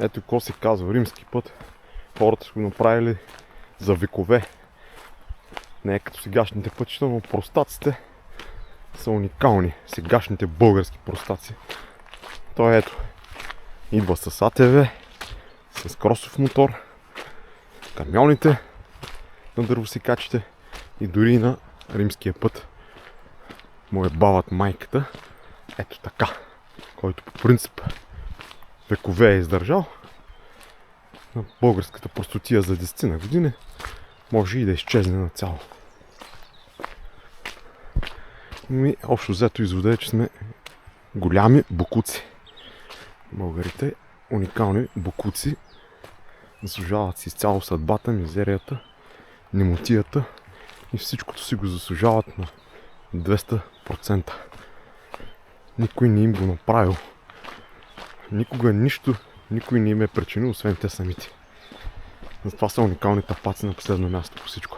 Ето какво се казва римски път. Хората са го направили за векове. Не е като сегашните пътища, но простаците са уникални. Сегашните български простаци. Той ето. Идва с АТВ, с кросов мотор, камионите на дървосекачите и дори на римския път. Му е бават майката. Ето така. Който по принцип векове е издържал. На българската простотия за 10 на години може и да изчезне нацяло. И общо взето извода е, че сме голями бокуци. Българите уникални бокуци. Заслужават си изцяло съдбата, мизерията, немотията и всичкото си го заслужават на 200%. Никой не им го направил. Никога нищо, никой не им е причинил, освен те самите. Затова са уникални тапаци на последно място по всичко.